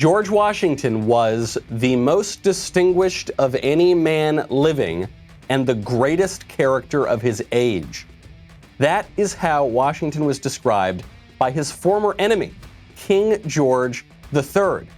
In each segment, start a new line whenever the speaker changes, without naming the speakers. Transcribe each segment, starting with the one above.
George Washington was the most distinguished of any man living and the greatest character of his age. That is how Washington was described by his former enemy, King George III.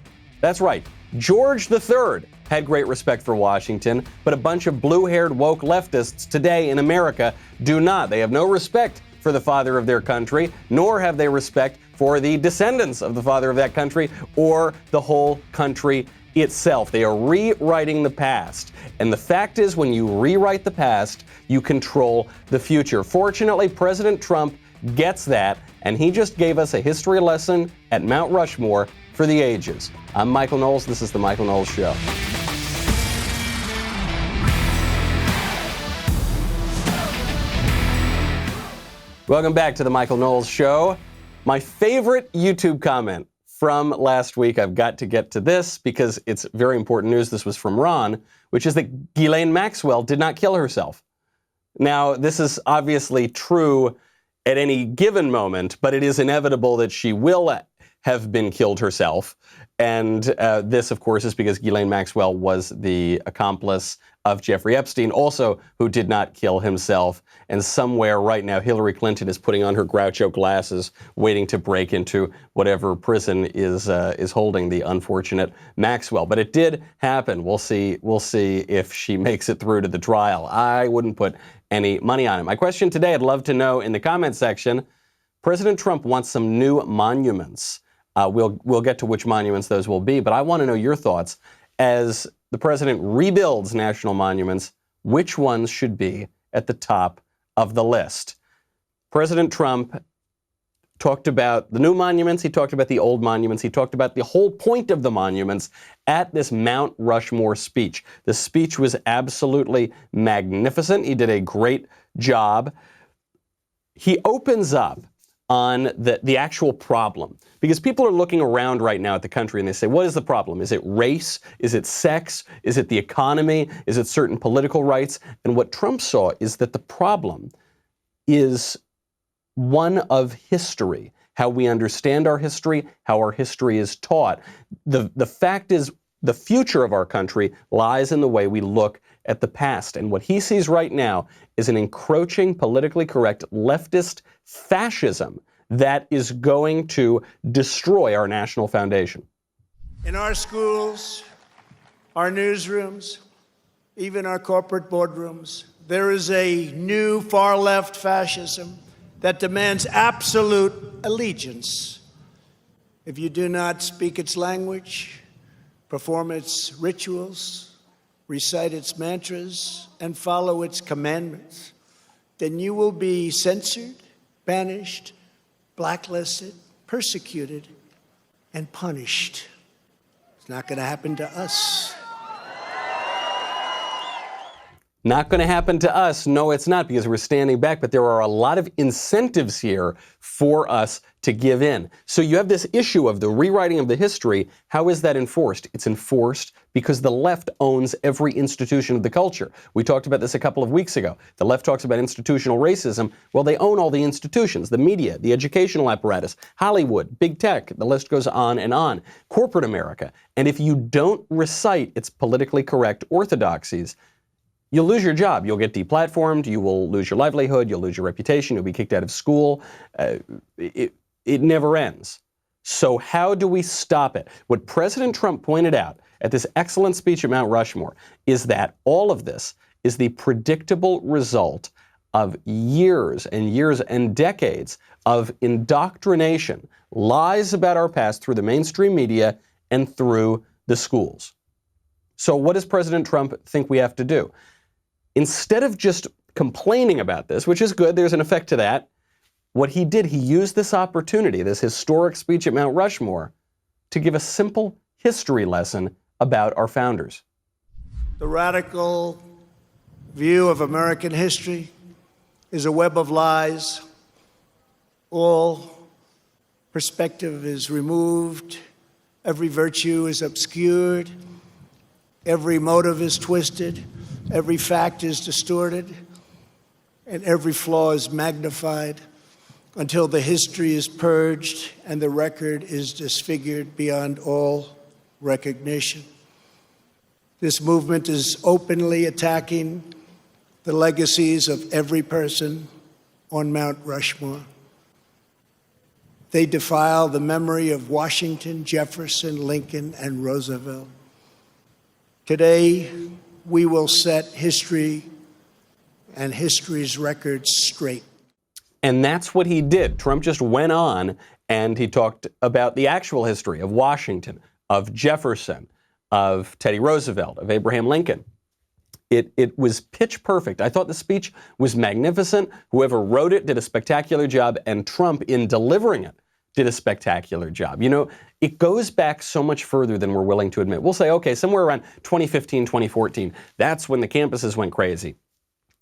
That's right, George III had great respect for Washington, but a bunch of blue-haired woke leftists today in America do not. They have no respect for the father of their country, nor have they respect for the descendants of the father of that country or the whole country itself. They are rewriting the past. And the fact is, when you rewrite the past, you control the future. Fortunately, President Trump gets that, and he just gave us a history lesson at Mount Rushmore for the ages. I'm Michael Knowles. This is The Michael Knowles Show. Welcome back to The Michael Knowles Show. My favorite YouTube comment from last week, I've got to get to this because it's very important news. This was from Ron, which is that Ghislaine Maxwell did not kill herself. Now, this is obviously true at any given moment, but it is inevitable that she will have been killed herself. And this, of course, is because Ghislaine Maxwell was the accomplice of Jeffrey Epstein, also who did not kill himself. And somewhere right now, Hillary Clinton is putting on her Groucho glasses, waiting to break into whatever prison is holding the unfortunate Maxwell. But it did happen. We'll see if she makes it through to the trial. I wouldn't put any money on it. My question today, I'd love to know in the comment section, President Trump wants some new monuments. We'll get to which monuments those will be, but I want to know your thoughts. As the president rebuilds national monuments, which ones should be at the top of the list? President Trump talked about the new monuments. He talked about the old monuments. He talked about the whole point of the monuments at this Mount Rushmore speech. The speech was absolutely magnificent. He did a great job. He opens up on the actual problem. Because people are looking around right now at the country and they say, what is the problem? Is it race? Is it sex? Is it the economy? Is it certain political rights? And what Trump saw is that the problem is one of history, how we understand our history, how our history is taught. The fact is, the future of our country lies in the way we look at the past. And what he sees right now is an encroaching, politically correct, leftist fascism that is going to destroy our national foundation.
In our schools, our newsrooms, even our corporate boardrooms, there is a new far-left fascism that demands absolute allegiance. If you do not speak its language, perform its rituals, recite its mantras, and follow its commandments, then you will be censored, banished, blacklisted, persecuted, and punished. It's not going to happen to us.
Not going to happen to us. No, it's not, because we're standing back. But there are a lot of incentives here for us to give in. So you have this issue of the rewriting of the history. How is that enforced? It's enforced because the left owns every institution of the culture. We talked about this a couple of weeks ago. The left talks about institutional racism. Well, they own all the institutions, the media, the educational apparatus, Hollywood, big tech, the list goes on and on, corporate America. And if you don't recite its politically correct orthodoxies, you'll lose your job. You'll get deplatformed. You will lose your livelihood. You'll lose your reputation. You'll be kicked out of school. It never ends. So how do we stop it? What President Trump pointed out at this excellent speech at Mount Rushmore is that all of this is the predictable result of years and years and decades of indoctrination, lies about our past through the mainstream media and through the schools. So what does President Trump think we have to do? Instead of just complaining about this, which is good, there's an effect to that, what he did, he used this opportunity, this historic speech at Mount Rushmore, to give a simple history lesson about our founders.
The radical view of American history is a web of lies. All perspective is removed. Every virtue is obscured. Every motive is twisted. Every fact is distorted. And every flaw is magnified until the history is purged and the record is disfigured beyond all recognition. This movement is openly attacking the legacies of every person on Mount Rushmore. They defile the memory of Washington, Jefferson, Lincoln, and Roosevelt. Today, we will set history and history's records straight.
And that's what he did. Trump just went on and he talked about the actual history of Washington, of Jefferson, of Teddy Roosevelt, of Abraham Lincoln. It was pitch perfect. I thought the speech was magnificent. Whoever wrote it did a spectacular job, and Trump, in delivering it, did a spectacular job. You know, it goes back so much further than we're willing to admit. We'll say, okay, somewhere around 2015, 2014, that's when the campuses went crazy.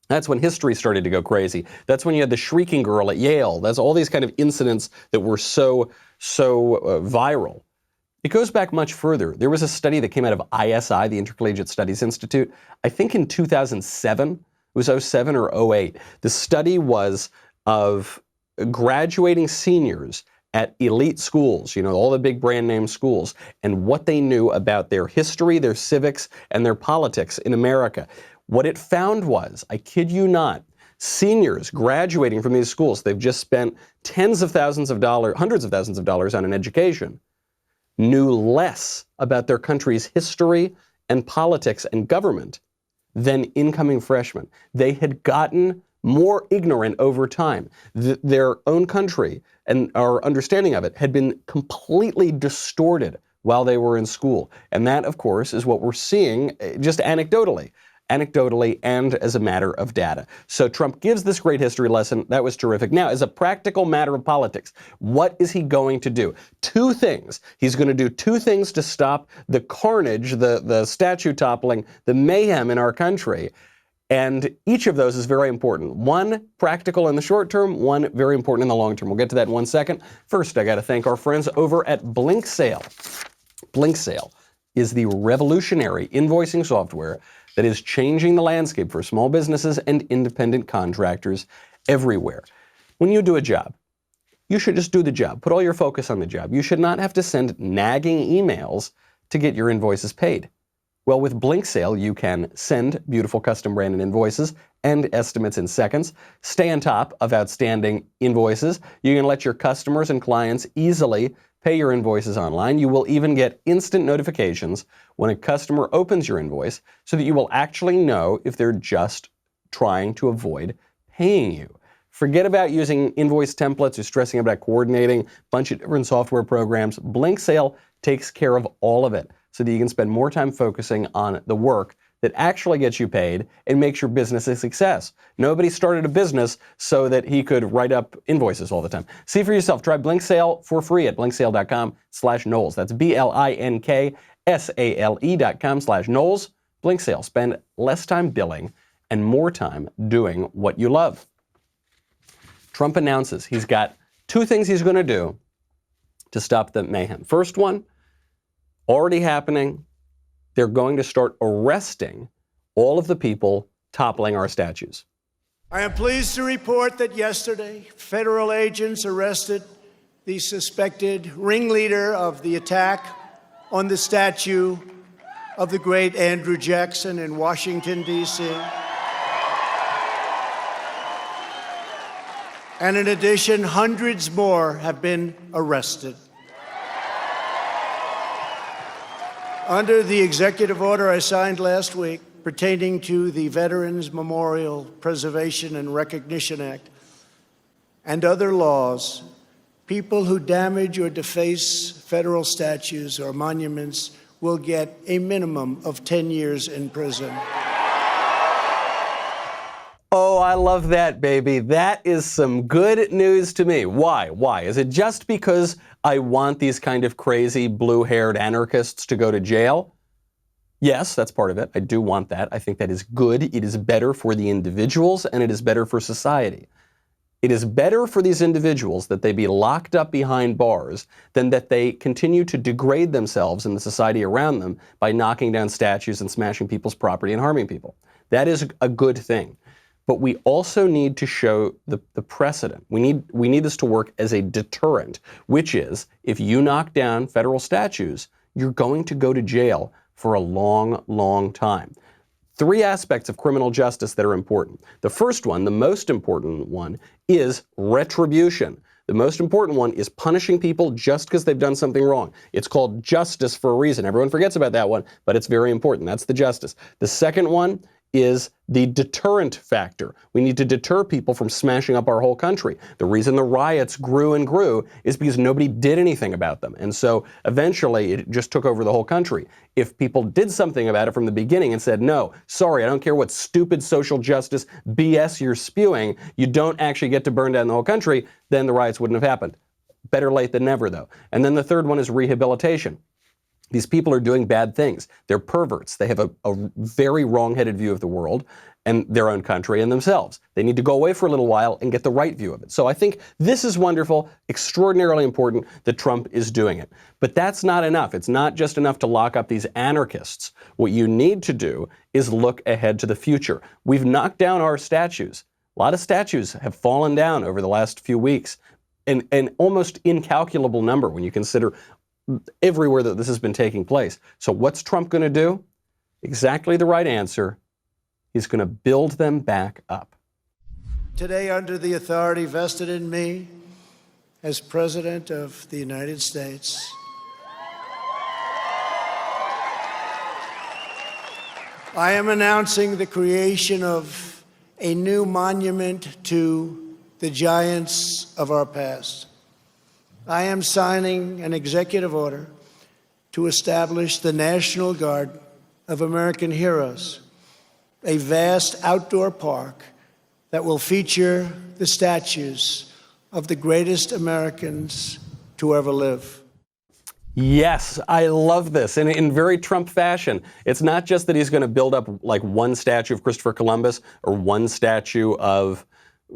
That's when history started to go crazy. That's when you had the shrieking girl at Yale. That's all these kind of incidents that were so viral. It goes back much further. There was a study that came out of ISI, the Intercollegiate Studies Institute, I think in 2007. It was 07 or 08. The study was of graduating seniors at elite schools, you know, all the big brand name schools, and what they knew about their history, their civics, and their politics in America. What it found was, I kid you not, seniors graduating from these schools, they've just spent tens of thousands of dollars, hundreds of thousands of dollars on an education, knew less about their country's history and politics and government than incoming freshmen. They had gotten more ignorant over time. Their own country and our understanding of it had been completely distorted while they were in school. And that, of course, is what we're seeing just anecdotally and as a matter of data. So Trump gives this great history lesson. That was terrific. Now, as a practical matter of politics, what is he going to do? Two things. He's going to do two things to stop the carnage, the statue toppling, the mayhem in our country. And each of those is very important. One practical in the short term, one very important in the long term. We'll get to that in 1 second. First, I got to thank our friends over at BlinkSale. BlinkSale is the revolutionary invoicing software that is changing the landscape for small businesses and independent contractors everywhere. When you do a job, you should just do the job. Put all your focus on the job. You should not have to send nagging emails to get your invoices paid. Well, with BlinkSale, you can send beautiful custom branded invoices and estimates in seconds, stay on top of outstanding invoices. You can let your customers and clients easily pay your invoices online. You will even get instant notifications when a customer opens your invoice so that you will actually know if they're just trying to avoid paying you. Forget about using invoice templates or stressing about coordinating a bunch of different software programs. BlinkSale takes care of all of it so that you can spend more time focusing on the work that actually gets you paid and makes your business a success. Nobody started a business so that he could write up invoices all the time. See for yourself. Try BlinkSale for free at blinksale.com/Knowles. That's BLINKSALE.com/Knowles. BlinkSale. Spend less time billing and more time doing what you love. Trump announces he's got two things he's going to do to stop the mayhem. First one, already happening. They're going to start arresting all of the people toppling our statues.
I am pleased to report that yesterday, federal agents arrested the suspected ringleader of the attack on the statue of the great Andrew Jackson in Washington, D.C. And in addition, hundreds more have been arrested. Under the executive order I signed last week pertaining to the Veterans Memorial Preservation and Recognition Act and other laws, people who damage or deface federal statues or monuments will get a minimum of 10 years in prison.
Oh, I love that, baby. That is some good news to me. Why? Why? Is it just because I want these kind of crazy blue-haired anarchists to go to jail? Yes, that's part of it. I do want that. I think that is good. It is better for the individuals, and it is better for society. It is better for these individuals that they be locked up behind bars than that they continue to degrade themselves and the society around them by knocking down statues and smashing people's property and harming people. That is a good thing. But we also need to show the precedent. We need this to work as a deterrent, which is if you knock down federal statues, you're going to go to jail for a long, long time. Three aspects of criminal justice that are important. The first one, the most important one, is retribution. The most important one is punishing people just because they've done something wrong. It's called justice for a reason. Everyone forgets about that one, but it's very important. That's the justice. The second one is the deterrent factor. We need to deter people from smashing up our whole country. The reason the riots grew and grew is because nobody did anything about them. And so eventually it just took over the whole country. If people did something about it from the beginning and said, no, sorry, I don't care what stupid social justice BS you're spewing, you don't actually get to burn down the whole country, then the riots wouldn't have happened. Better late than never, though. And then the third one is rehabilitation. These people are doing bad things. They're perverts. They have a very wrong-headed view of the world and their own country and themselves. They need to go away for a little while and get the right view of it. So I think this is wonderful, extraordinarily important that Trump is doing it. But that's not enough. It's not just enough to lock up these anarchists. What you need to do is look ahead to the future. We've knocked down our statues. A lot of statues have fallen down over the last few weeks. An almost incalculable number when you consider everywhere that this has been taking place. So what's Trump going to do? Exactly the right answer. He's going to build them back up.
Today, under the authority vested in me as President of the United States, I am announcing the creation of a new monument to the giants of our past. I am signing an executive order to establish the National Guard of American Heroes, a vast outdoor park that will feature the statues of the greatest Americans to ever live.
Yes, I love this. And in very Trump fashion, it's not just that he's going to build up like one statue of Christopher Columbus or one statue of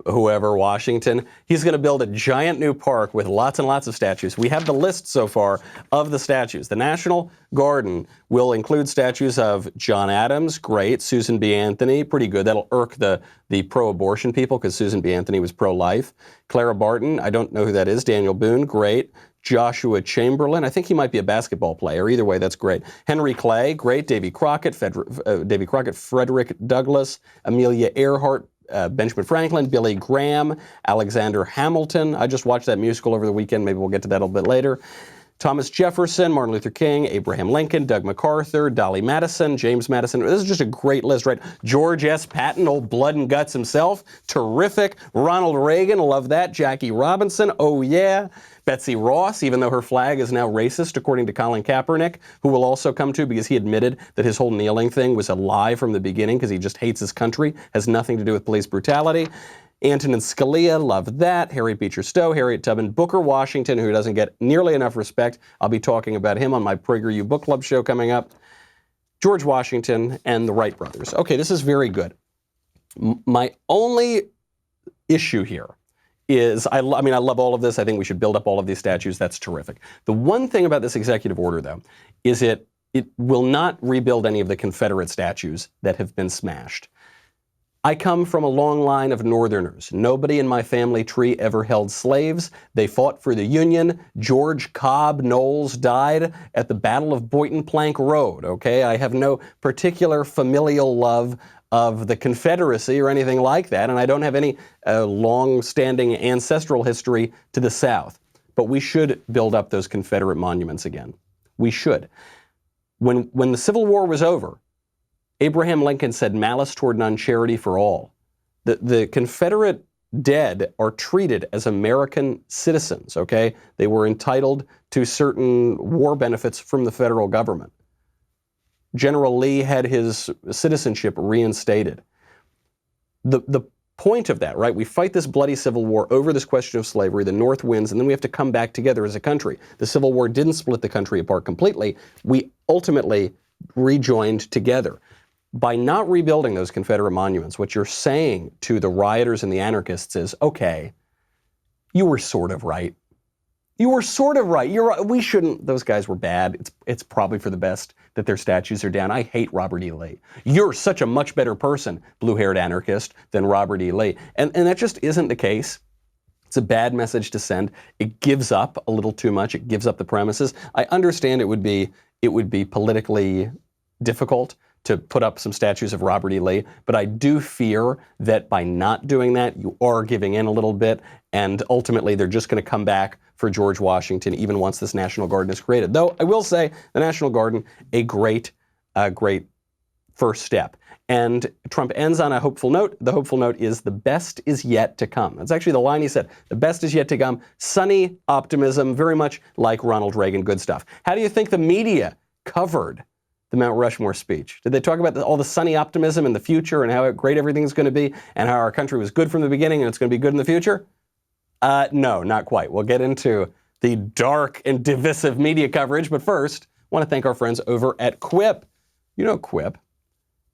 whoever, Washington. He's going to build a giant new park with lots and lots of statues. We have the list so far of the statues. The National Garden will include statues of John Adams, great. Susan B. Anthony, pretty good. That'll irk the pro-abortion people because Susan B. Anthony was pro-life. Clara Barton, I don't know who that is. Daniel Boone, great. Joshua Chamberlain, I think he might be a basketball player. Either way, that's great. Henry Clay, great. Davy Crockett, Frederick Douglass, Amelia Earhart, Benjamin Franklin, Billy Graham, Alexander Hamilton. I just watched that musical over the weekend. Maybe we'll get to that a little bit later. Thomas Jefferson, Martin Luther King, Abraham Lincoln, Doug MacArthur, Dolly Madison, James Madison. This is just a great list, right? George S. Patton, old blood and guts himself. Terrific. Ronald Reagan, love that. Jackie Robinson, oh yeah. Betsy Ross, even though her flag is now racist, according to Colin Kaepernick, who will also come to because he admitted that his whole kneeling thing was a lie from the beginning because he just hates his country, has nothing to do with police brutality. Antonin Scalia, love that. Harry Beecher Stowe, Harriet Tubman, Booker Washington, who doesn't get nearly enough respect. I'll be talking about him on my PragerU Book Club show coming up. George Washington and the Wright brothers. Okay, this is very good. My only issue here is, I love all of this. I think we should build up all of these statues. That's terrific. The one thing about this executive order, though, is it will not rebuild any of the Confederate statues that have been smashed. I come from a long line of Northerners. Nobody in my family tree ever held slaves. They fought for the Union. George Cobb Knowles died at the Battle of Boynton Plank Road, okay? I have no particular familial love of the Confederacy or anything like that, and I don't have any long-standing ancestral history to the South. But we should build up those Confederate monuments again. We should. When the Civil War was over, Abraham Lincoln said, "Malice toward none, charity for all." The Confederate dead are treated as American citizens, okay? They were entitled to certain war benefits from the federal government. General Lee had his citizenship reinstated. The point of that, right? We fight this bloody Civil War over this question of slavery. The North wins, and then we have to come back together as a country. The Civil War didn't split the country apart completely. We ultimately rejoined together. By not rebuilding those Confederate monuments, what you're saying to the rioters and the anarchists is, okay, you were sort of right. You were sort of right. You're right. We shouldn't. Those guys were bad. It's probably for the best that their statues are down. I hate Robert E. Lee. You're such a much better person, blue-haired anarchist, than Robert E. Lee. And that just isn't the case. It's a bad message to send. It gives up a little too much. It gives up the premises. I understand it would be politically difficult to put up some statues of Robert E. Lee, but I do fear that by not doing that, you are giving in a little bit, and ultimately they're just going to come back for George Washington even once this National Garden is created. Though I will say the National Garden, a great first step. And Trump ends on a hopeful note. The hopeful note is the best is yet to come. That's actually the line he said. The best is yet to come. Sunny optimism, very much like Ronald Reagan. Good stuff. How do you think the media covered the Mount Rushmore speech? Did they talk about all the sunny optimism in the future and how great everything's going to be and how our country was good from the beginning and it's going to be good in the future? No, not quite. We'll get into the dark and divisive media coverage, but first, I want to thank our friends over at Quip. You know Quip.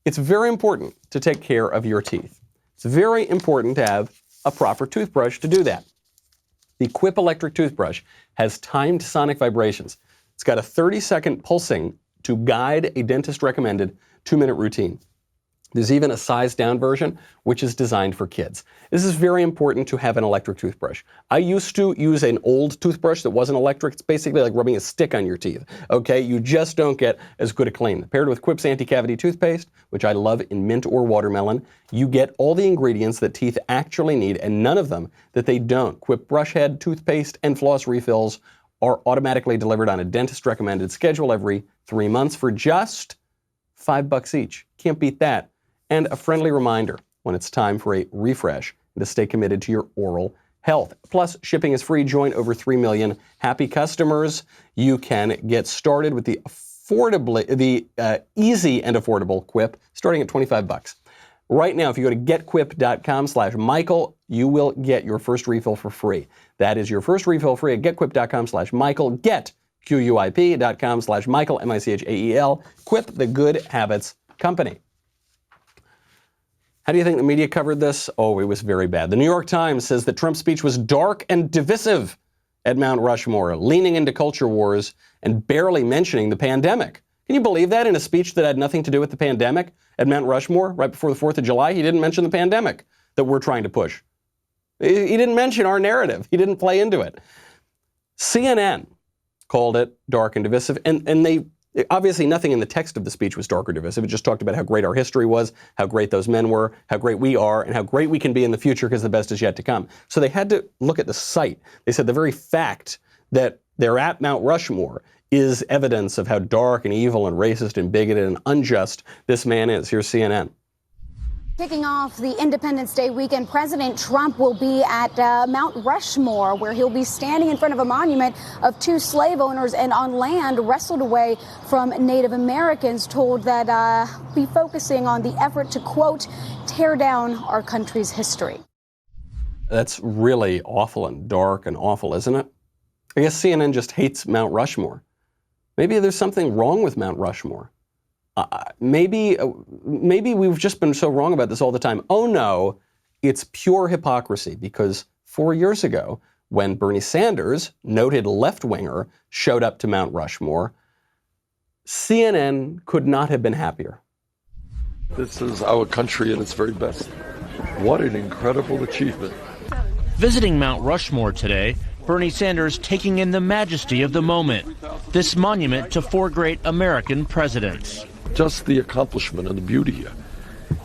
It's very important to take care of your teeth. It's very important to have a proper toothbrush to do that. The Quip electric toothbrush has timed sonic vibrations. It's got a 30-second pulsing to guide a dentist-recommended 2-minute routine. There's even a sized-down version, which is designed for kids. This is very important to have an electric toothbrush. I used to use an old toothbrush that wasn't electric. It's basically like rubbing a stick on your teeth, okay? You just don't get as good a clean. Paired with Quip's anti-cavity toothpaste, which I love in mint or watermelon, you get all the ingredients that teeth actually need and none of them that they don't. Quip brush head, toothpaste, and floss refills are automatically delivered on a dentist-recommended schedule every 3 months for just $5 each. Can't beat that. And a friendly reminder when it's time for a refresh and to stay committed to your oral health. Plus, shipping is free. Join over 3 million happy customers. You can get started with the easy and affordable Quip, starting at $25. Right now, if you go to getquip.com/Michael, you will get your first refill for free. That is your first refill free at getquip.com/Michael. Get QUIP.com/Michael, MICHAEL. Quip, the good habits company. How do you think the media covered this? Oh, it was very bad. The New York Times says that Trump's speech was dark and divisive at Mount Rushmore, leaning into culture wars and barely mentioning the pandemic. Can you believe that in a speech that had nothing to do with the pandemic at Mount Rushmore right before the 4th of July? He didn't mention the pandemic that we're trying to push. He didn't mention our narrative. He didn't play into it. CNN called it dark and divisive, and they obviously nothing in the text of the speech was dark or divisive. It just talked about how great our history was, how great those men were, how great we are, and how great we can be in the future because the best is yet to come. So they had to look at the site. They said the very fact that they're at Mount Rushmore is evidence of how dark and evil and racist and bigoted and unjust this man is. Here's CNN.
Kicking off the Independence Day weekend, President Trump will be at Mount Rushmore, where he'll be standing in front of a monument of 2 slave owners and on land wrestled away from Native Americans, told that be focusing on the effort to, quote, tear down our country's history.
That's really awful and dark and awful, isn't it? I guess CNN just hates Mount Rushmore. Maybe there's something wrong with Mount Rushmore. Maybe we've just been so wrong about this all the time. Oh no, it's pure hypocrisy because 4 years ago, when Bernie Sanders, noted left-winger, showed up to Mount Rushmore, CNN could not have been happier.
This is our country at its very best. What an incredible achievement.
Visiting Mount Rushmore today, Bernie Sanders taking in the majesty of the moment, this monument to 4 great American presidents.
Just the accomplishment and the beauty here.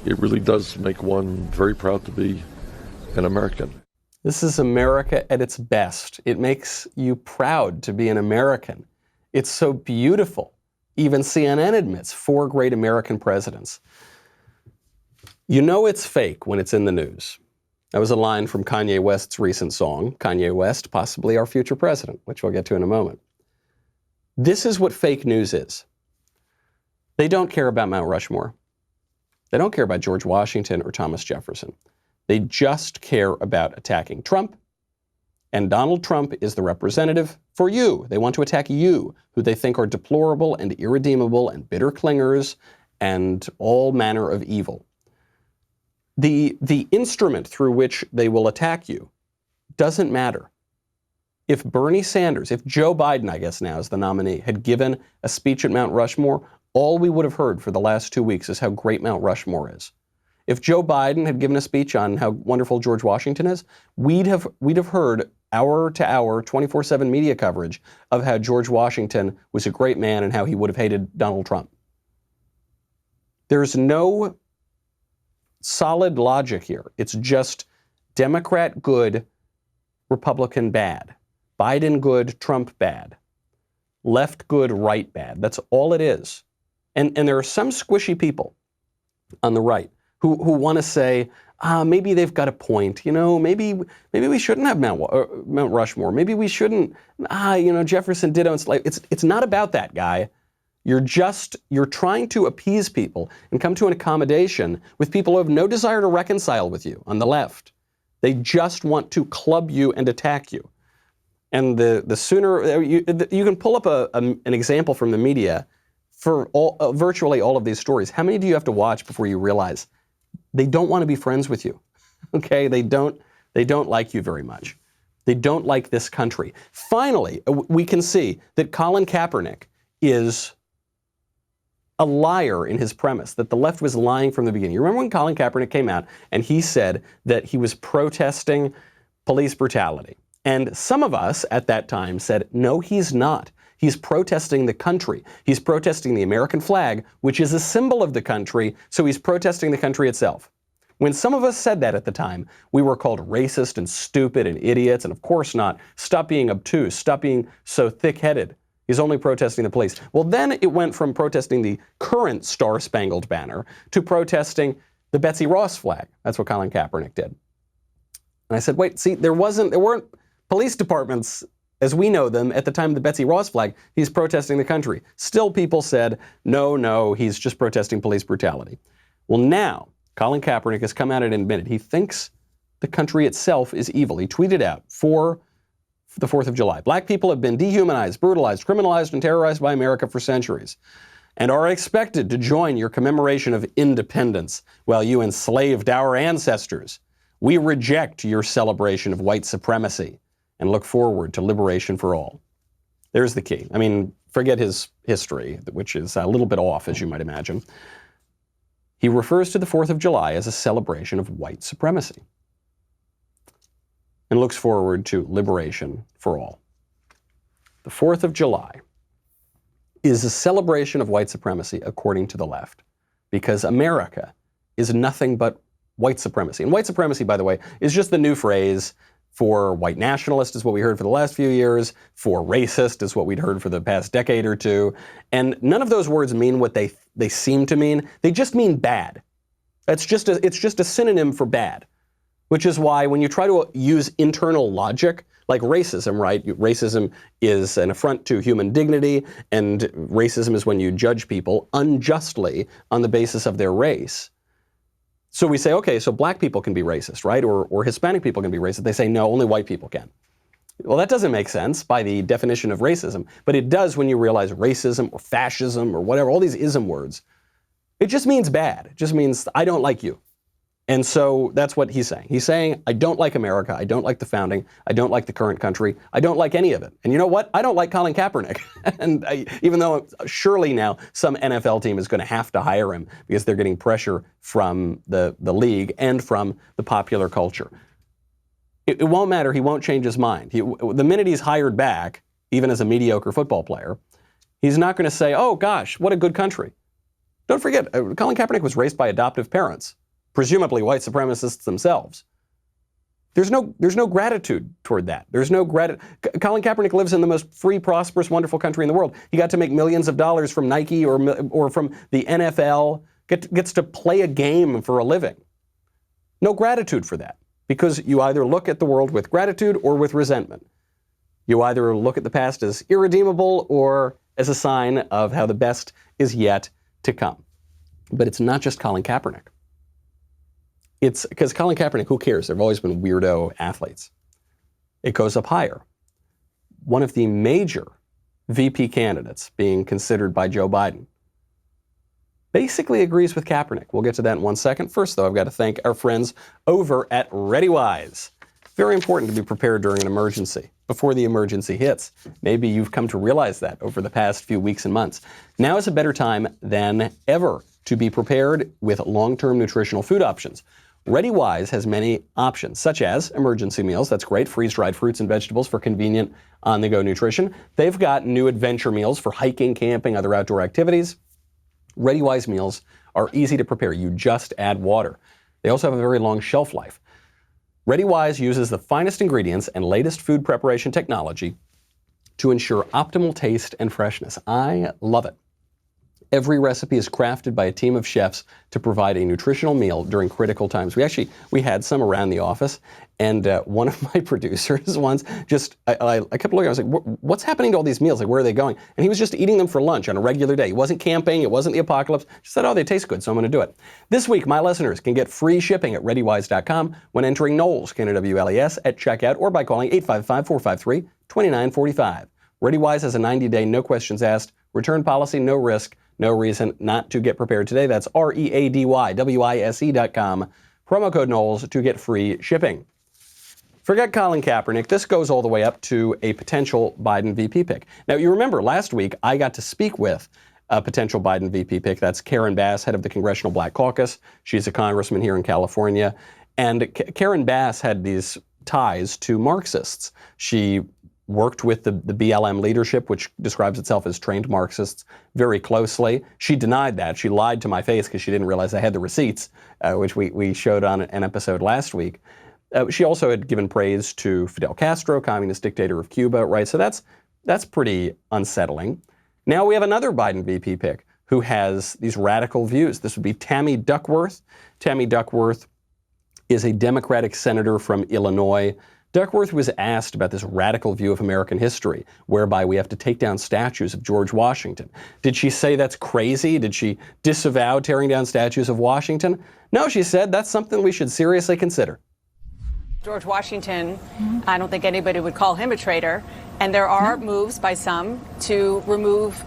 It really does make one very proud to be an American.
This is America at its best. It makes you proud to be an American. It's so beautiful. Even CNN admits 4 great American presidents. You know it's fake when it's in the news. That was a line from Kanye West's recent song, Kanye West, possibly our future president, which we'll get to in a moment. This is what fake news is. They don't care about Mount Rushmore. They don't care about George Washington or Thomas Jefferson. They just care about attacking Trump, and Donald Trump is the representative for you. They want to attack you, who they think are deplorable and irredeemable and bitter clingers and all manner of evil. The instrument through which they will attack you doesn't matter. If Bernie Sanders, if Joe Biden, I guess now is the nominee, had given a speech at Mount Rushmore, all we would have heard for the last 2 weeks is how great Mount Rushmore is. if Joe Biden had given a speech on how wonderful George Washington is, we'd have heard hour-to-hour, 24/7 media coverage of how George Washington was a great man and how he would have hated Donald Trump. There's no solid logic here. It's just Democrat good, Republican bad. Biden good, Trump bad. Left good, right bad. That's all it is. And there are some squishy people on the right who want to say, maybe they've got a point. Maybe we shouldn't have Mount Rushmore. Maybe we shouldn't. Jefferson did own slaves. It's not about that, guy. You're trying to appease people and come to an accommodation with people who have no desire to reconcile with you on the left. They just want to club you and attack you. And the sooner you can pull up an example from the media for virtually all of these stories. How many do you have to watch before you realize they don't want to be friends with you? Okay, they don't like you very much. They don't like this country. Finally, we can see that Colin Kaepernick is a liar in his premise, that the left was lying from the beginning. You remember when Colin Kaepernick came out and he said that he was protesting police brutality? And some of us at that time said, no, he's not. He's protesting the country. He's protesting the American flag, which is a symbol of the country, so he's protesting the country itself. When some of us said that at the time, we were called racist and stupid and idiots, and of course not. Stop being obtuse. Stop being so thick-headed. He's only protesting the police. Well, then it went from protesting the current Star-Spangled Banner to protesting the Betsy Ross flag. That's what Colin Kaepernick did. And I said, wait, see, there weren't police departments as we know them at the time of the Betsy Ross flag. He's protesting the country. Still people said, no, he's just protesting police brutality. Well, now Colin Kaepernick has come out and admitted he thinks the country itself is evil. He tweeted out for the 4th of July, black people have been dehumanized, brutalized, criminalized, and terrorized by America for centuries and are expected to join your commemoration of independence while you enslaved our ancestors. We reject your celebration of white supremacy and look forward to liberation for all. There's the key. I mean, forget his history, which is a little bit off, as you might imagine. He refers to the 4th of July as a celebration of white supremacy and looks forward to liberation for all. The 4th of July is a celebration of white supremacy according to the left, because America is nothing but white supremacy. And white supremacy, by the way, is just the new phrase for white nationalist, is what we heard for the last few years. For racist is what we'd heard for the past decade or two. And none of those words mean what they seem to mean. They just mean bad. It's just a synonym for bad, which is why when you try to use internal logic, like racism, right? Racism is an affront to human dignity, and racism is when you judge people unjustly on the basis of their race. So we say, okay, so black people can be racist, right? Or Hispanic people can be racist. They say, no, only white people can. Well, that doesn't make sense by the definition of racism, but it does when you realize racism or fascism or whatever, all these ism words. It just means bad. It just means I don't like you. And so that's what he's saying. He's saying, I don't like America. I don't like the founding. I don't like the current country. I don't like any of it. And you know what? I don't like Colin Kaepernick. And even though surely now some NFL team is going to have to hire him because they're getting pressure from the league and from the popular culture. It won't matter. He won't change his mind. The minute he's hired back, even as a mediocre football player, he's not going to say, oh gosh, what a good country. Don't forget, Colin Kaepernick was raised by adoptive parents, presumably white supremacists themselves. There's no gratitude toward that. There's no gratitude. Colin Kaepernick lives in the most free, prosperous, wonderful country in the world. He got to make millions of dollars from Nike or from the NFL, gets to play a game for a living. No gratitude for that, because you either look at the world with gratitude or with resentment. You either look at the past as irredeemable or as a sign of how the best is yet to come. But it's not just Colin Kaepernick. It's because Colin Kaepernick, who cares? There have always been weirdo athletes. It goes up higher. One of the major VP candidates being considered by Joe Biden basically agrees with Kaepernick. We'll get to that in 1 second. First, though, I've got to thank our friends over at ReadyWise. Very important to be prepared during an emergency, before the emergency hits. Maybe you've come to realize that over the past few weeks and months. Now is a better time than ever to be prepared with long-term nutritional food options. ReadyWise has many options, such as emergency meals. That's great. Freeze-dried fruits and vegetables for convenient on-the-go nutrition. They've got new adventure meals for hiking, camping, other outdoor activities. ReadyWise meals are easy to prepare. You just add water. They also have a very long shelf life. ReadyWise uses the finest ingredients and latest food preparation technology to ensure optimal taste and freshness. I love it. Every recipe is crafted by a team of chefs to provide a nutritional meal during critical times. We had some around the office, and one of my producers once I kept looking, I was like, what's happening to all these meals? Like, where are they going? And he was just eating them for lunch on a regular day. He wasn't camping, it wasn't the apocalypse. He said, oh, they taste good, so I'm going to do it. This week, my listeners can get free shipping at ReadyWise.com when entering Knowles, K-N-O-W-L-E-S, at checkout or by calling 855-453-2945. ReadyWise has a 90-day, no questions asked, return policy, no risk, no reason not to get prepared today. That's ReadyWise.com. Promo code Knowles to get free shipping. Forget Colin Kaepernick. This goes all the way up to a potential Biden VP pick. Now, you remember last week I got to speak with a potential Biden VP pick. That's Karen Bass, head of the Congressional Black Caucus. She's a congressman here in California. And Karen Bass had these ties to Marxists. She worked with the BLM leadership, which describes itself as trained Marxists, very closely. She denied that. She lied to my face because she didn't realize I had the receipts, which we showed on an episode last week. She also had given praise to Fidel Castro, communist dictator of Cuba, right? So that's pretty unsettling. Now we have another Biden VP pick who has these radical views. This would be Tammy Duckworth. Tammy Duckworth is a Democratic senator from Illinois. Duckworth was asked about this radical view of American history, whereby we have to take down statues of George Washington. Did she say that's crazy? Did she disavow tearing down statues of Washington? No, she said that's something we should seriously consider.
George Washington, I don't think anybody would call him a traitor, and there are moves by some to remove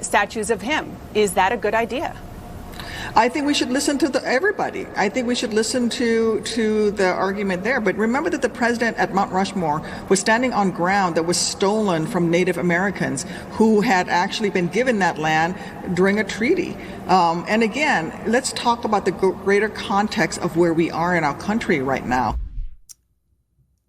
statues of him. Is that a good idea?
I think we should listen to everybody. I think we should listen to the argument there. But remember that the president at Mount Rushmore was standing on ground that was stolen from Native Americans who had actually been given that land during a treaty. And again, let's talk about the greater context of where we are in our country right now.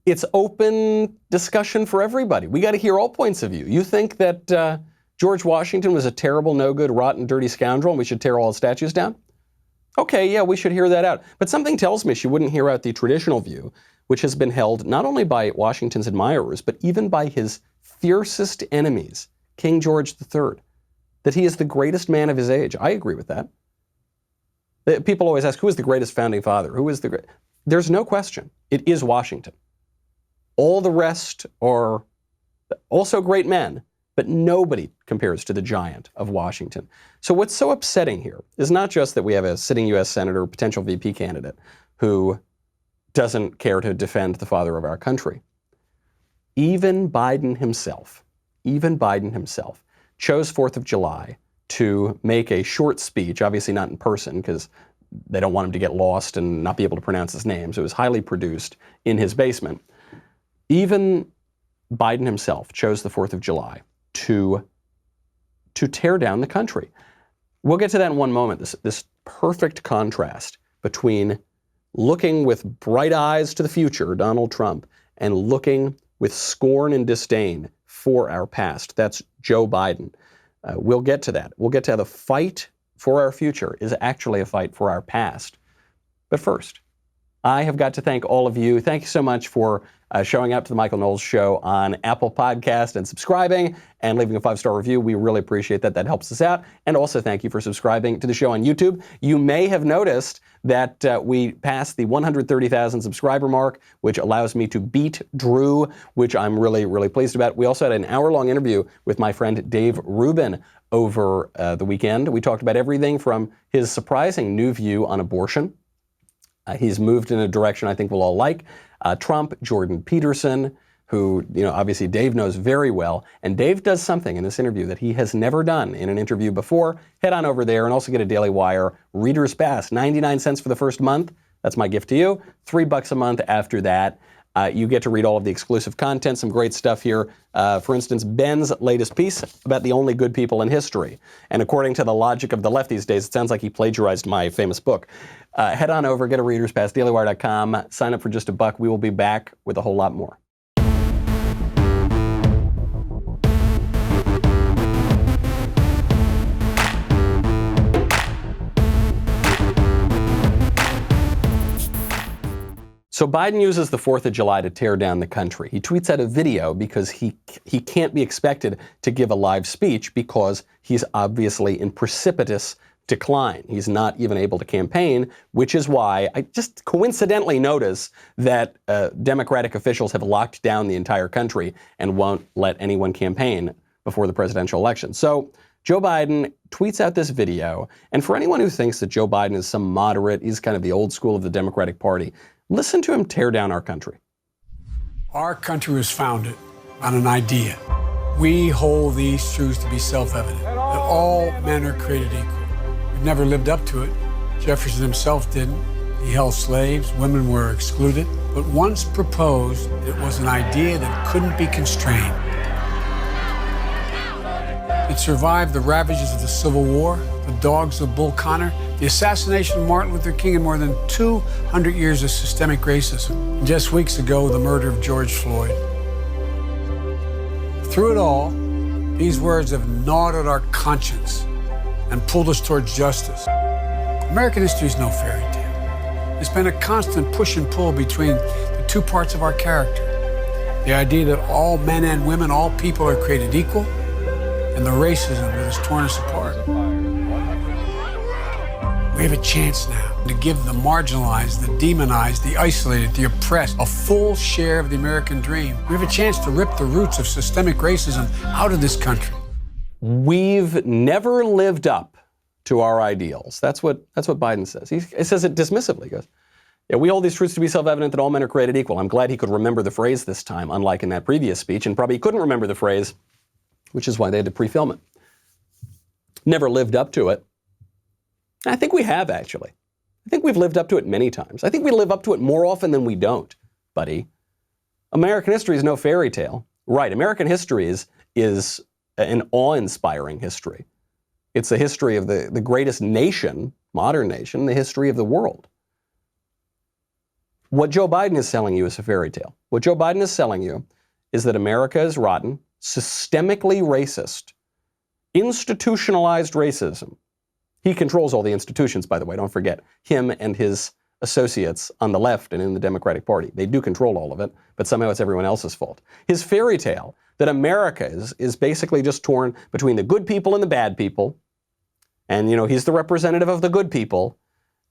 It's open discussion for everybody. We got to hear all points of view. You think that George Washington was a terrible, no-good, rotten, dirty scoundrel, and we should tear all his statues down? Okay, yeah, we should hear that out. But something tells me she wouldn't hear out the traditional view, which has been held not only by Washington's admirers, but even by his fiercest enemies, King George III, that he is the greatest man of his age. I agree with that. People always ask, who is the greatest founding father? Who is the great? There's no question. It is Washington. All the rest are also great men, but nobody compares to the giant of Washington. So what's so upsetting here is not just that we have a sitting U.S. senator, potential VP candidate, who doesn't care to defend the father of our country. Even Biden himself chose 4th of July to make a short speech, obviously not in person because they don't want him to get lost and not be able to pronounce his name. So it was highly produced in his basement. Even Biden himself chose the 4th of July to tear down the country. We'll get to that in one moment, this perfect contrast between looking with bright eyes to the future, Donald Trump, and looking with scorn and disdain for our past. That's Joe Biden. We'll get to that. We'll get to how the fight for our future is actually a fight for our past. But first, I have got to thank all of you. Thank you so much for showing up to the Michael Knowles Show on Apple Podcast and subscribing and leaving a 5-star review. We really appreciate that. That helps us out. And also thank you for subscribing to the show on YouTube. You may have noticed that we passed the 130,000 subscriber mark, which allows me to beat Drew, which I'm really, really pleased about. We also had an hour-long interview with my friend Dave Rubin over the weekend. We talked about everything from his surprising new view on abortion. He's moved in a direction I think we'll all like. Trump, Jordan Peterson, who, obviously Dave knows very well. And Dave does something in this interview that he has never done in an interview before. Head on over there and also get a Daily Wire Reader's Pass. 99 cents for the first month. That's my gift to you. $3 a month after that. You get to read all of the exclusive content, some great stuff here. For instance, Ben's latest piece about the only good people in history. And according to the logic of the left these days, it sounds like he plagiarized my famous book. Head on over, get a reader's pass, dailywire.com. Sign up for just $1. We will be back with a whole lot more. So Biden uses the 4th of July to tear down the country. He tweets out a video because he can't be expected to give a live speech because he's obviously in precipitous decline. He's not even able to campaign, which is why I just coincidentally notice that Democratic officials have locked down the entire country and won't let anyone campaign before the presidential election. So Joe Biden tweets out this video, and for anyone who thinks that Joe Biden is some moderate, he's kind of the old school of the Democratic Party, listen to him tear down our country.
Our country was founded on an idea. We hold these truths to be self-evident, that all men are created equal. We've never lived up to it. Jefferson himself didn't. He held slaves. Women were excluded. But once proposed, it was an idea that couldn't be constrained. It survived the ravages of the Civil War, the dogs of Bull Connor, the assassination of Martin Luther King, and more than 200 years of systemic racism. And just weeks ago, the murder of George Floyd. Through it all, these words have gnawed at our conscience and pulled us towards justice. American history is no fairy tale. It's been a constant push and pull between the two parts of our character. The idea that all men and women, all people are created equal, and the racism that has torn us apart. We have a chance now to give the marginalized, the demonized, the isolated, the oppressed a full share of the American dream. We have a chance to rip the roots of systemic racism out of this country.
We've never lived up to our ideals. That's what Biden says. He says it dismissively. He goes, yeah, we hold these truths to be self-evident that all men are created equal. I'm glad he could remember the phrase this time, unlike in that previous speech, and probably couldn't remember the phrase, which is why they had to pre-film it. Never lived up to it. I think we have, actually. I think we've lived up to it many times. I think we live up to it more often than we don't, buddy. American history is no fairy tale. Right, American history is an awe-inspiring history. It's the history of the greatest nation, modern nation, the history of the world. What Joe Biden is selling you is a fairy tale. What Joe Biden is selling you is that America is rotten, systemically racist, institutionalized racism. He controls all the institutions, by the way. Don't forget, him and his associates on the left and in the Democratic Party. They do control all of it, but somehow it's everyone else's fault. His fairy tale that America is basically just torn between the good people and the bad people. And, he's the representative of the good people.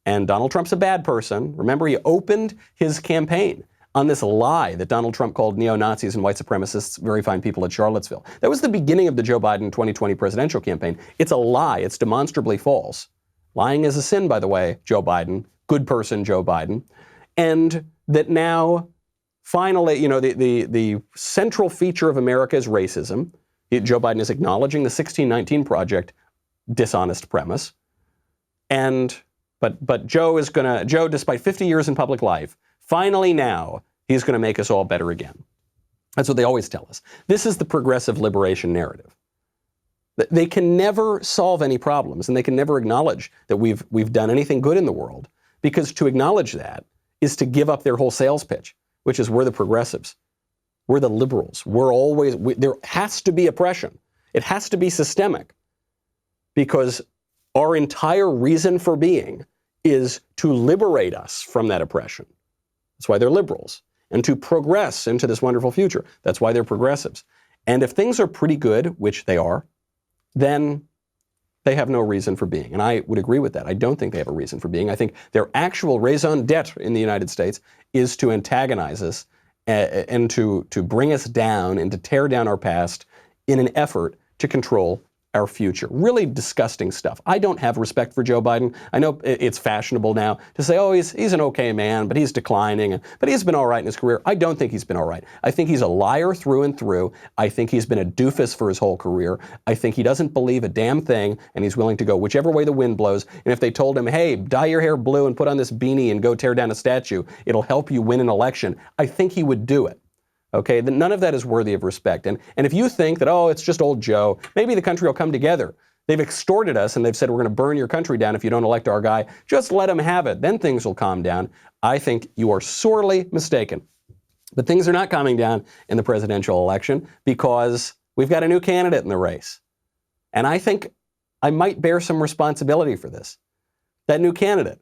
And Donald Trump's a bad person. Remember, he opened his campaign on this lie that Donald Trump called neo-Nazis and white supremacists very fine people at Charlottesville. That was the beginning of the Joe Biden 2020 presidential campaign. It's a lie. It's demonstrably false. Lying is a sin, by the way, Joe Biden. Good person, Joe Biden. And that now, finally, the central feature of America is racism. Joe Biden is acknowledging the 1619 Project dishonest premise. But Joe, despite 50 years in public life, finally now, he's going to make us all better again. That's what they always tell us. This is the progressive liberation narrative. They can never solve any problems, and they can never acknowledge that we've done anything good in the world, because to acknowledge that is to give up their whole sales pitch, which is we're the progressives. We're the liberals. There has to be oppression. It has to be systemic, because our entire reason for being is to liberate us from that oppression. That's why they're liberals. And to progress into this wonderful future. That's why they're progressives. And if things are pretty good, which they are, then they have no reason for being. And I would agree with that. I don't think they have a reason for being. I think their actual raison d'etre in the United States is to antagonize us and to bring us down and to tear down our past in an effort to control our future. Really disgusting stuff. I don't have respect for Joe Biden. I know it's fashionable now to say, oh, he's an okay man, but he's declining. But he's been all right in his career. I don't think he's been all right. I think he's a liar through and through. I think he's been a doofus for his whole career. I think he doesn't believe a damn thing, and he's willing to go whichever way the wind blows. And if they told him, hey, dye your hair blue and put on this beanie and go tear down a statue, it'll help you win an election, I think he would do it. Okay, none of that is worthy of respect. And if you think that, oh, it's just old Joe, maybe the country will come together. They've extorted us and they've said we're going to burn your country down if you don't elect our guy. Just let them have it. Then things will calm down. I think you are sorely mistaken. But things are not calming down in the presidential election because we've got a new candidate in the race. And I think I might bear some responsibility for this. That new candidate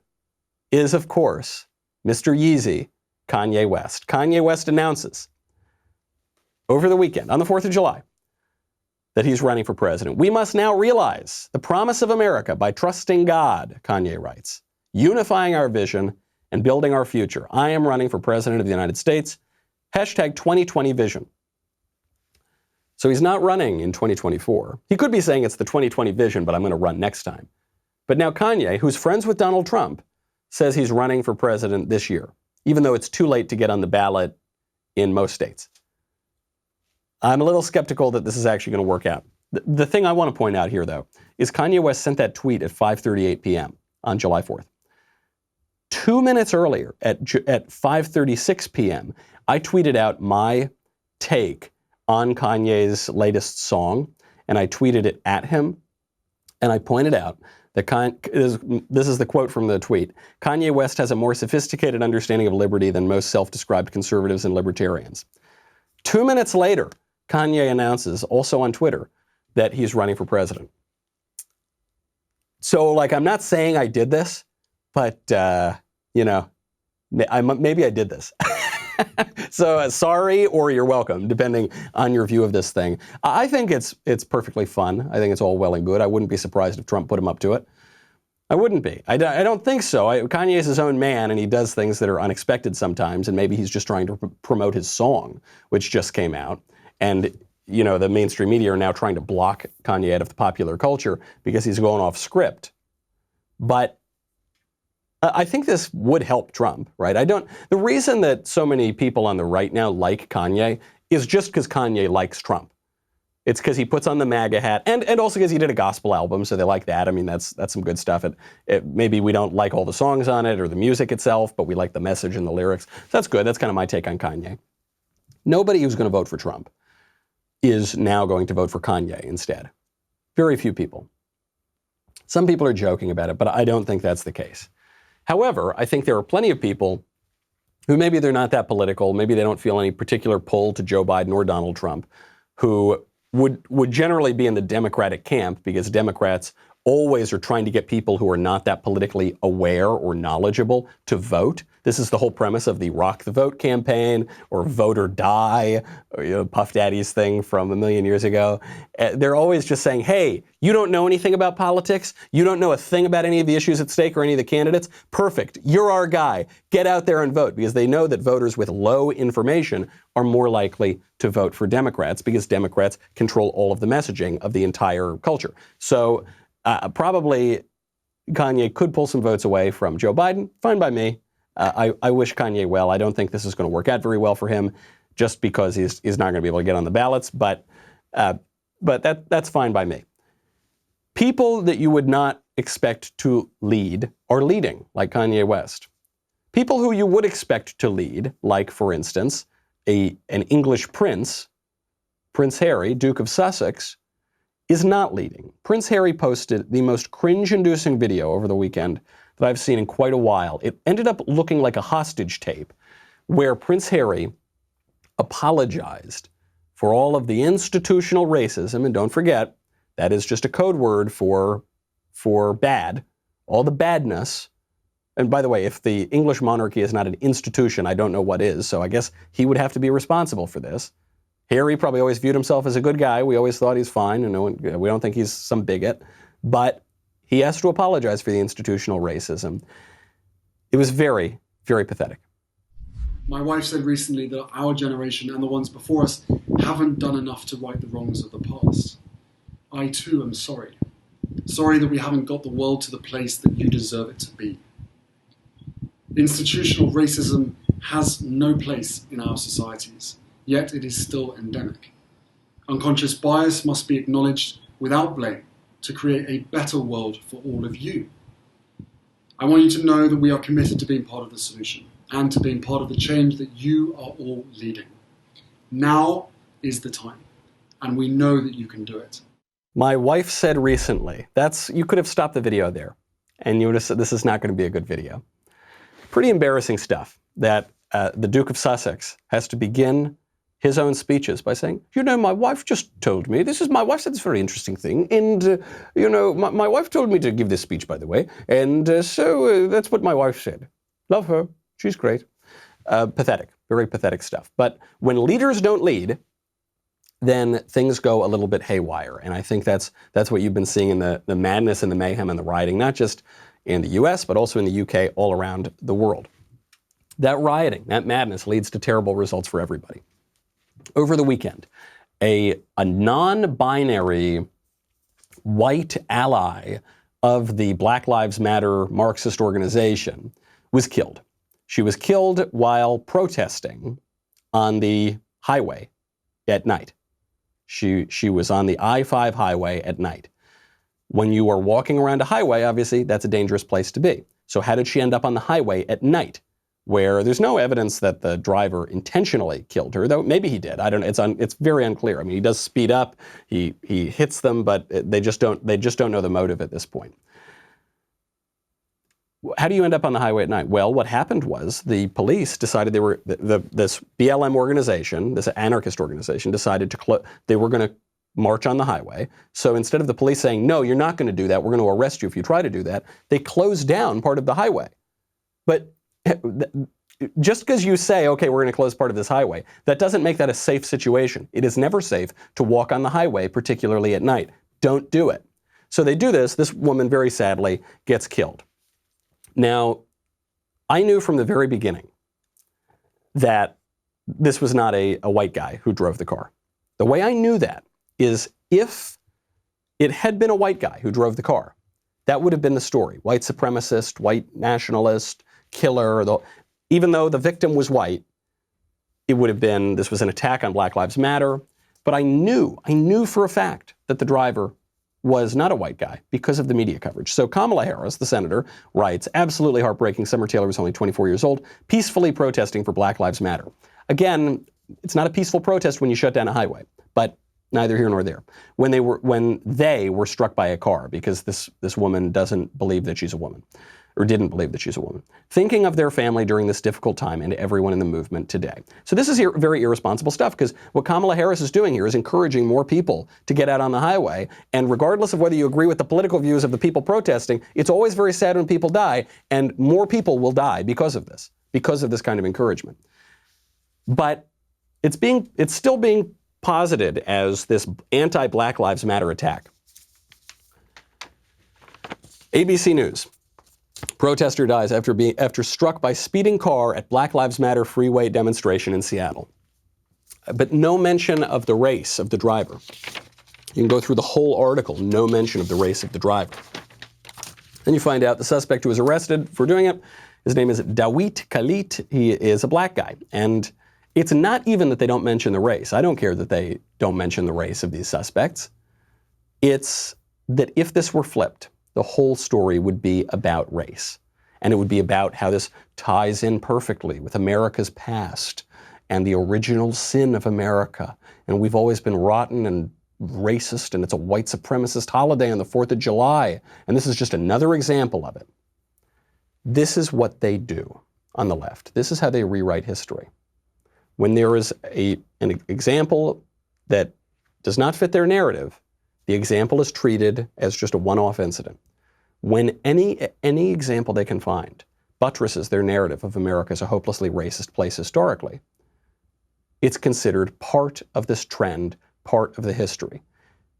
is, of course, Mr. Yeezy, Kanye West. Kanye West announces over the weekend, on the 4th of July, that he's running for president. We must now realize the promise of America by trusting God, Kanye writes, unifying our vision and building our future. I am running for president of the United States. Hashtag 2020 vision. So he's not running in 2024. He could be saying it's the 2020 vision, but I'm going to run next time. But now Kanye, who's friends with Donald Trump, says he's running for president this year, even though it's too late to get on the ballot in most states. I'm a little skeptical that this is actually going to work out. The thing I want to point out here, though, is Kanye West sent that tweet at 5:38 p.m. on July 4th. 2 minutes earlier, at 5:36 p.m., I tweeted out my take on Kanye's latest song, and I tweeted it at him, and I pointed out that this is the quote from the tweet, Kanye West has a more sophisticated understanding of liberty than most self-described conservatives and libertarians. 2 minutes later, Kanye announces, also on Twitter, that he's running for president. So, I'm not saying I did this, but, maybe I did this. So, sorry or you're welcome, depending on your view of this thing. I think it's perfectly fun. I think it's all well and good. I wouldn't be surprised if Trump put him up to it. I wouldn't be. I don't think so. Kanye is his own man, and he does things that are unexpected sometimes, and maybe he's just trying to promote his song, which just came out. And, the mainstream media are now trying to block Kanye out of the popular culture because he's going off script. But I think this would help Trump, right? The reason that so many people on the right now like Kanye is just because Kanye likes Trump. It's because he puts on the MAGA hat, and also because he did a gospel album, so they like that. I mean, that's some good stuff. Maybe we don't like all the songs on it or the music itself, but we like the message and the lyrics. So that's good. That's kind of my take on Kanye. Nobody who's going to vote for Trump is now going to vote for Kanye instead. Very few people. Some people are joking about it, but I don't think that's the case. However, I think there are plenty of people who maybe they're not that political, maybe they don't feel any particular pull to Joe Biden or Donald Trump, who would generally be in the Democratic camp because Democrats always are trying to get people who are not that politically aware or knowledgeable to vote. This is the whole premise of the Rock the Vote campaign or Vote or Die, or, Puff Daddy's thing from a million years ago. They're always just saying, hey, you don't know anything about politics? You don't know a thing about any of the issues at stake or any of the candidates? Perfect. You're our guy. Get out there and vote, because they know that voters with low information are more likely to vote for Democrats because Democrats control all of the messaging of the entire culture. So probably Kanye could pull some votes away from Joe Biden. Fine by me. I wish Kanye well. I don't think this is going to work out very well for him just because he's not going to be able to get on the ballots. But that's fine by me. People that you would not expect to lead are leading, like Kanye West. People who you would expect to lead, like, for instance, an English prince, Prince Harry, Duke of Sussex, is not leading. Prince Harry posted the most cringe-inducing video over the weekend that I've seen in quite a while. It ended up looking like a hostage tape where Prince Harry apologized for all of the institutional racism. And don't forget, that is just a code word for bad, all the badness. And by the way, if the English monarchy is not an institution, I don't know what is. So I guess he would have to be responsible for this. Harry probably always viewed himself as a good guy. We always thought he's fine. We don't think he's some bigot. But he has to apologize for the institutional racism. It was very, very pathetic.
My wife said recently that our generation and the ones before us haven't done enough to right the wrongs of the past. I too am sorry. Sorry that we haven't got the world to the place that you deserve it to be. Institutional racism has no place in our societies, yet it is still endemic. Unconscious bias must be acknowledged without blame to create a better world for all of you. I want you to know that we are committed to being part of the solution and to being part of the change that you are all leading. Now is the time, and we know that you can do it.
My wife said recently, you could have stopped the video there, and you would have said this is not going to be a good video. Pretty embarrassing stuff that the Duke of Sussex has to begin his own speeches by saying, you know, my wife just told me, my wife said this very interesting thing, and, you know, my wife told me to give this speech, by the way, and so that's what my wife said. Love her. She's great. Pathetic. Very pathetic stuff. But when leaders don't lead, then things go a little bit haywire. And I think that's what you've been seeing in the madness and the mayhem and the rioting, not just in the US, but also in the UK, all around the world. That rioting, that madness leads to terrible results for everybody. Over the weekend, a non-binary white ally of the Black Lives Matter Marxist organization was killed. She was killed while protesting on the highway at night. She was on the I-5 highway at night. When you are walking around a highway, obviously, that's a dangerous place to be. So how did she end up on the highway at night, where there's no evidence that the driver intentionally killed her, though maybe he did. I don't know. It's very unclear. I mean, he does speed up, he hits them, but they just don't know the motive at this point. How do you end up on the highway at night? Well, what happened was the police decided this BLM organization, this anarchist organization, decided they were going to march on the highway. So instead of the police saying, no, you're not going to do that, we're going to arrest you if you try to do that, they closed down part of the highway. But just because you say, okay, we're going to close part of this highway, that doesn't make that a safe situation. It is never safe to walk on the highway, particularly at night. Don't do it. So they do this. This woman, very sadly, gets killed. Now, I knew from the very beginning that this was not a white guy who drove the car. The way I knew that is if it had been a white guy who drove the car, that would have been the story. White supremacist, white nationalist, killer. Even though the victim was white, it would have been, this was an attack on Black Lives Matter. But I knew for a fact that the driver was not a white guy because of the media coverage. So Kamala Harris, the senator, writes, absolutely heartbreaking. Summer Taylor was only 24 years old, peacefully protesting for Black Lives Matter. Again, it's not a peaceful protest when you shut down a highway, but neither here nor there. When they were struck by a car because this woman doesn't believe that she's a woman, or didn't believe that she's a woman, thinking of their family during this difficult time and everyone in the movement today. So this is very irresponsible stuff, because what Kamala Harris is doing here is encouraging more people to get out on the highway. And regardless of whether you agree with the political views of the people protesting, it's always very sad when people die, and more people will die because of this kind of encouragement. But it's still being posited as this anti-Black Lives Matter attack. ABC News. Protester dies after struck by speeding car at Black Lives Matter freeway demonstration in Seattle. But no mention of the race of the driver. You can go through the whole article, no mention of the race of the driver. Then you find out the suspect who was arrested for doing it, his name is Dawit Khalid. He is a black guy. And it's not even that they don't mention the race. I don't care that they don't mention the race of these suspects. It's that if this were flipped, the whole story would be about race. And it would be about how this ties in perfectly with America's past and the original sin of America. And we've always been rotten and racist, and it's a white supremacist holiday on the 4th of July. And this is just another example of it. This is what they do on the left. This is how they rewrite history. When there is an example that does not fit their narrative, the example is treated as just a one-off incident. When any example they can find buttresses their narrative of America as a hopelessly racist place historically, it's considered part of this trend, part of the history.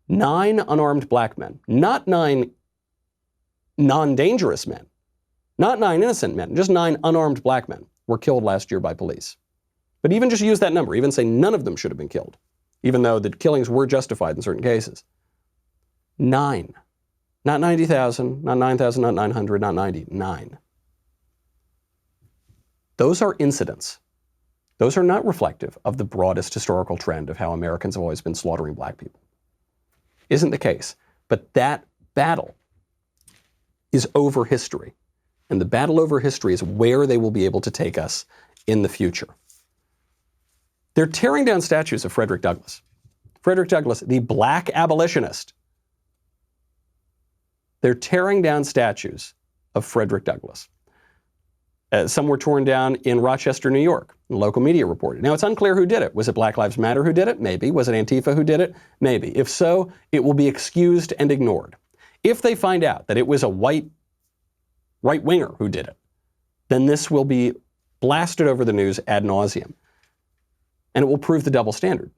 9 unarmed black men, not 9 non-dangerous men, not 9 innocent men, just 9 unarmed black men were killed last year by police. But even just use that number, even say none of them should have been killed, even though the killings were justified in certain cases. 9. Not 90,000, not 9,000, not 900, not 90, 9. Those are incidents. Those are not reflective of the broadest historical trend of how Americans have always been slaughtering black people. Isn't the case. But that battle is over history. And the battle over history is where they will be able to take us in the future. They're tearing down statues of Frederick Douglass. Frederick Douglass, the black abolitionist. They're tearing down statues of Frederick Douglass. Some were torn down in Rochester, New York. The local media reported. Now, it's unclear who did it. Was it Black Lives Matter who did it? Maybe. Was it Antifa who did it? Maybe. If so, it will be excused and ignored. If they find out that it was a white right-winger who did it, then this will be blasted over the news ad nauseum. And it will prove the double standard,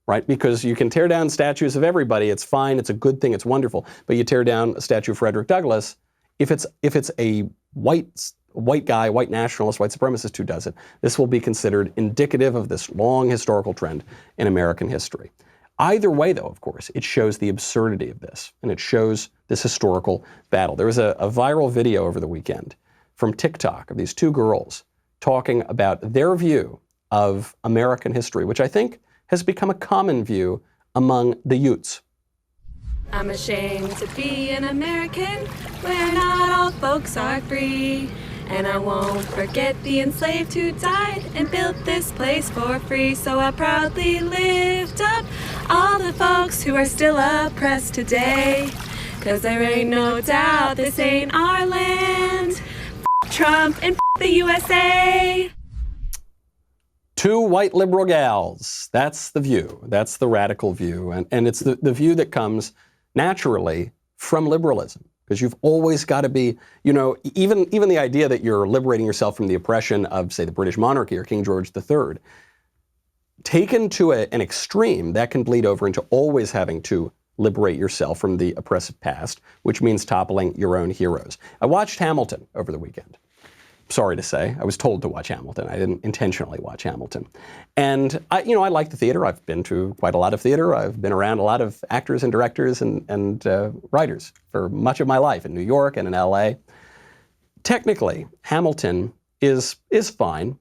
right? Because you can tear down statues of everybody. It's fine. It's a good thing. It's wonderful. But you tear down a statue of Frederick Douglass, if it's a white guy, white nationalist, white supremacist who does it, this will be considered indicative of this long historical trend in American history. Either way, though, of course, it shows the absurdity of this, and it shows this historical battle. There was a viral video over the weekend from TikTok of these two girls talking about their view of American history, which I think has become a common view among the youths.
I'm ashamed to be an American where not all folks are free. And I won't forget the enslaved who died and built this place for free. So I proudly lift up all the folks who are still oppressed today. 'Cause there ain't no doubt this ain't our land. F Trump and the USA.
Two white liberal gals. That's the view. That's the radical view. And it's the view that comes naturally from liberalism. Because you've always got to be, even the idea that you're liberating yourself from the oppression of, say, the British monarchy or King George III, taken to an extreme, that can bleed over into always having to liberate yourself from the oppressive past, which means toppling your own heroes. I watched Hamilton over the weekend. Sorry to say, I was told to watch Hamilton. I didn't intentionally watch Hamilton. And I like the theater. I've been to quite a lot of theater. I've been around a lot of actors and directors and writers for much of my life in New York and in LA. Technically, Hamilton is fine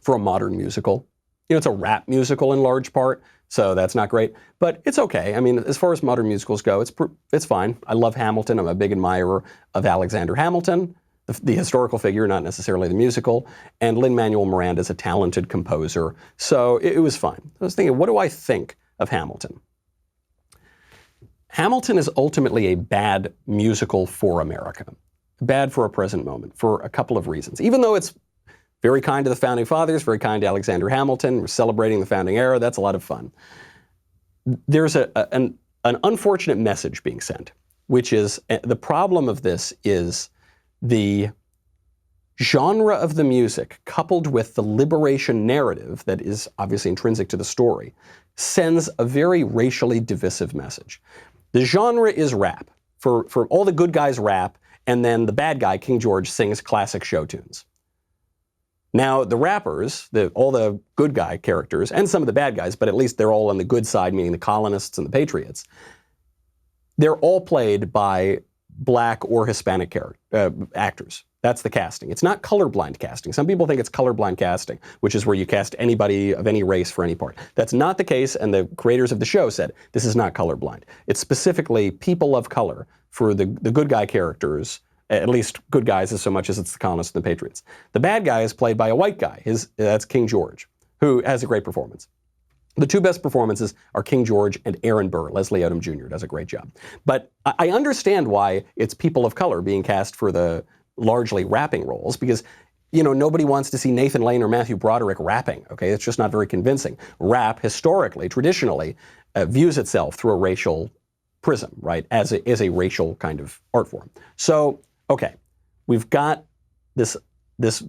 for a modern musical. It's a rap musical in large part, so that's not great. But it's okay. I mean, as far as modern musicals go, it's fine. I love Hamilton. I'm a big admirer of Alexander Hamilton, the historical figure, not necessarily the musical, and Lin-Manuel Miranda is a talented composer, so it was fine. I was thinking, what do I think of Hamilton? Hamilton is ultimately a bad musical for America, bad for a present moment, for a couple of reasons. Even though it's very kind to the Founding Fathers, very kind to Alexander Hamilton, we're celebrating the Founding Era, that's a lot of fun. There's an unfortunate message being sent, which is, the problem of this is the genre of the music, coupled with the liberation narrative that is obviously intrinsic to the story, sends a very racially divisive message. The genre is rap. For all the good guys rap, and then the bad guy, King George, sings classic show tunes. Now, the rappers, all the good guy characters, and some of the bad guys, but at least they're all on the good side, meaning the colonists and the patriots, they're all played by Black or Hispanic actors. That's the casting. It's not colorblind casting. Some people think it's colorblind casting, which is where you cast anybody of any race for any part. That's not the case, and the creators of the show said this is not colorblind. It's specifically people of color for the good guy characters, at least good guys as so much as it's the colonists and the patriots. The bad guy is played by a white guy. That's King George, who has a great performance. The two best performances are King George and Aaron Burr. Leslie Odom Jr. does a great job. But I understand why it's people of color being cast for the largely rapping roles, because nobody wants to see Nathan Lane or Matthew Broderick rapping, okay? It's just not very convincing. Rap, historically, traditionally, views itself through a racial prism, right, as a racial kind of art form. So, okay, we've got this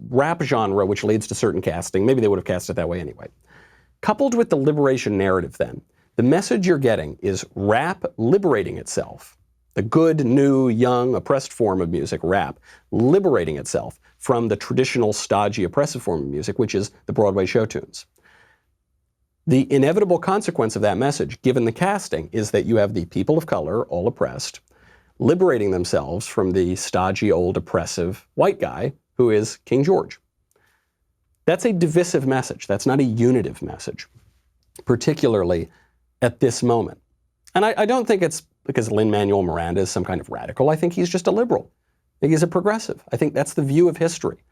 rap genre, which leads to certain casting. Maybe they would have cast it that way anyway. Coupled with the liberation narrative then, the message you're getting is rap liberating itself, the good, new, young, oppressed form of music, rap, liberating itself from the traditional, stodgy, oppressive form of music, which is the Broadway show tunes. The inevitable consequence of that message, given the casting, is that you have the people of color, all oppressed, liberating themselves from the stodgy, old, oppressive white guy who is King George. That's a divisive message. That's not a unitive message, particularly at this moment. And I don't think it's because Lin-Manuel Miranda is some kind of radical. I think he's just a liberal. I think he's a progressive. I think that's the view of history.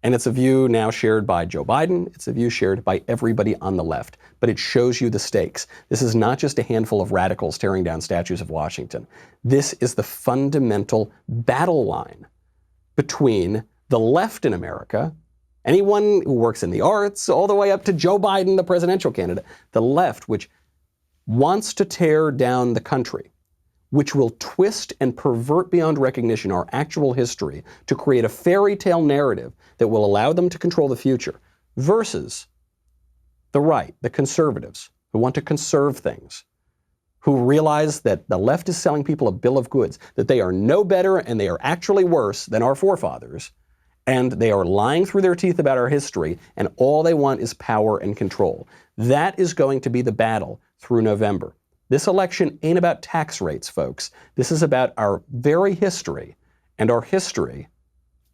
And it's a view now shared by Joe Biden. It's a view shared by everybody on the left. But it shows you the stakes. This is not just a handful of radicals tearing down statues of Washington. This is the fundamental battle line between the left in America, anyone who works in the arts, all the way up to Joe Biden, the presidential candidate, the left, which wants to tear down the country, which will twist and pervert beyond recognition our actual history to create a fairy tale narrative that will allow them to control the future, versus the right, the conservatives, who want to conserve things, who realize that the left is selling people a bill of goods, that they are no better and they are actually worse than our forefathers, and they are lying through their teeth about our history, and all they want is power and control. That is going to be the battle through November. This election ain't about tax rates, folks. This is about our very history, and our history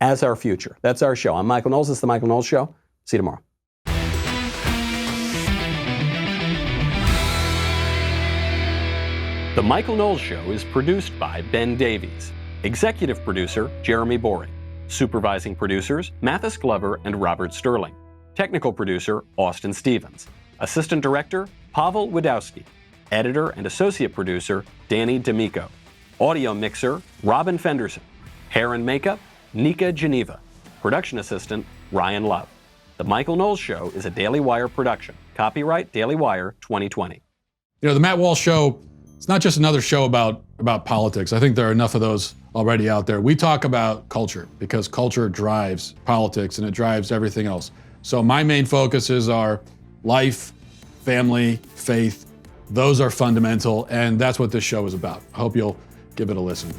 as our future. That's our show. I'm Michael Knowles. This is The Michael Knowles Show. See you tomorrow. The Michael Knowles Show is produced by Ben Davies. Executive producer, Jeremy Boring. Supervising producers, Mathis Glover and Robert Sterling. Technical producer, Austin Stevens. Assistant director, Pavel Wadowski. Editor and associate producer, Danny D'Amico. Audio mixer, Robin Fenderson. Hair and makeup, Nika Geneva. Production assistant, Ryan Love. The Michael Knowles Show is a Daily Wire production. Copyright Daily Wire 2020.
You know, the Matt Walsh Show, it's not just another show about politics. I think there are enough of those already out there. We talk about culture because culture drives politics and it drives everything else. So my main focuses are life, family, faith. Those are fundamental, and that's what this show is about. I hope you'll give it a listen.